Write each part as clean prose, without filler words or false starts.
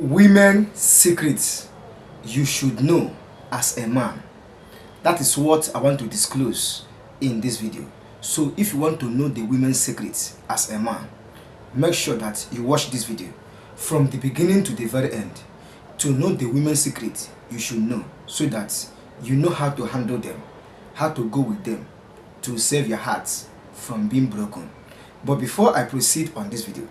Women secrets you should know as a man. That is what I want to disclose in this video. So if you want to know the women's secrets as a man, make sure that you watch this video from the beginning to the very end to know the women's secrets you should know, so that you know how to handle them, how to go with them to save your hearts from being broken. But before I proceed on this video,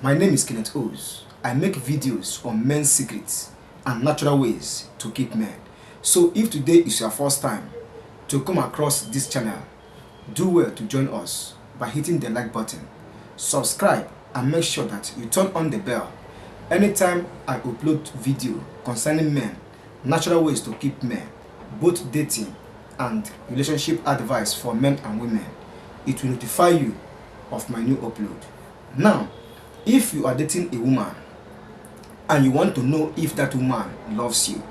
my name is Kenneth Os. I make videos on men's secrets and natural ways to keep men. So if today is your first time to come across this channel, do well to join us by hitting the like button, subscribe, and make sure that you turn on the bell. Anytime I upload video concerning men, natural ways to keep men, both dating and relationship advice for men and women, it will notify you of my new upload. Now, if you are dating a woman and you want to know if that woman loves you,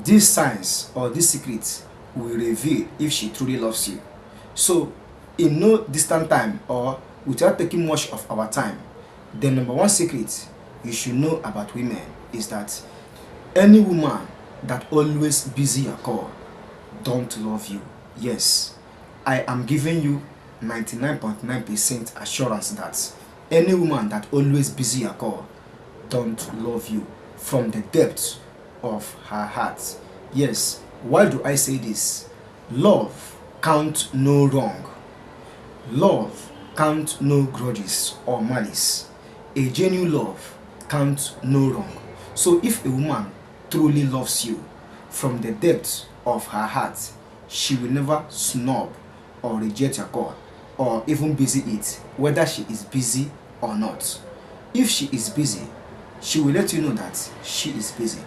these signs or these secrets will reveal if she truly loves you. So in no distant time or without taking much of our time, the number one secret you should know about women is that any woman that always busy your call don't love you. Yes, I am giving you 99.9% assurance that any woman that always busy your call don't love you from the depths of her heart. Yes, why do I say this? Love count no wrong. Love count no grudges or malice. A genuine love count no wrong. So if a woman truly loves you from the depths of her heart, she will never snub or reject your call or even busy it, whether she is busy or not. If she is busy, she will let you know that she is busy,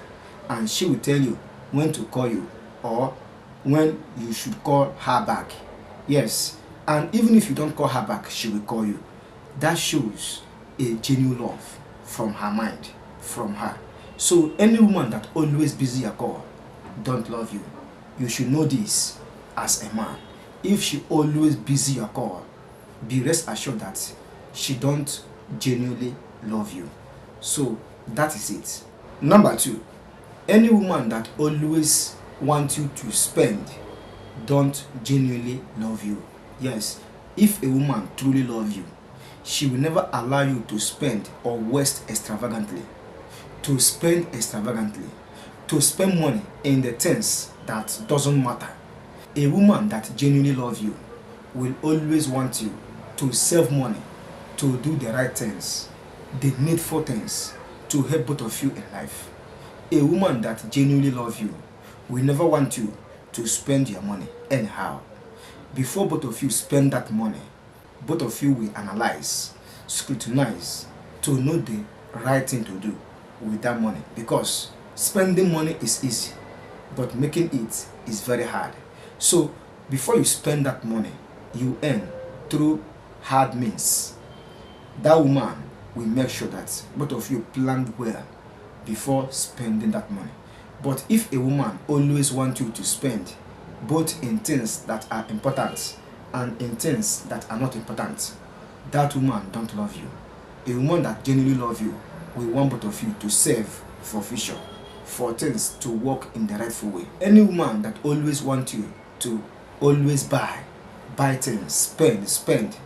and she will tell you when to call you or when you should call her back. Yes, and even if you don't call her back, she will call you. That shows a genuine love from her mind, from her. So any woman that always busy your call don't love you. You should know this as a man. If she always busy your call, be rest assured that she don't genuinely love you. So that is it. Number two, any woman that always wants you to spend don't genuinely love you. Yes, if a woman truly loves you, she will never allow you to spend or waste extravagantly, to spend extravagantly, to spend money in the things that doesn't matter. A woman that genuinely loves you will always want you to save money, to do the right things, the needful things, to help both of you in life. A woman that genuinely loves you will never want you to spend your money anyhow. Before both of you spend that money, both of you will analyze, scrutinize to know the right thing to do with that money, because spending money is easy, but making it is very hard. So before you spend that money you earn through hard means, that woman will make sure that both of you planned well before spending that money. But if a woman always wants you to spend both in things that are important and in things that are not important, that woman don't love you. A woman that genuinely loves you will want both of you to save for future, for things to work in the rightful way. Any woman that always wants you to always buy things, spend,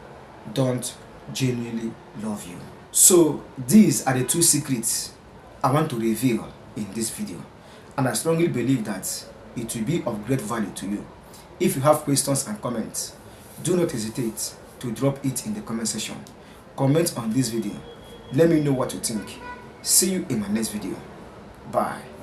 don't genuinely love you. So these are the two secrets I want to reveal in this video, and I strongly believe that it will be of great value to you. If you have questions and comments, do not hesitate to drop it in the comment section. Comment on this video, let me know what you think. See you in my next video. Bye.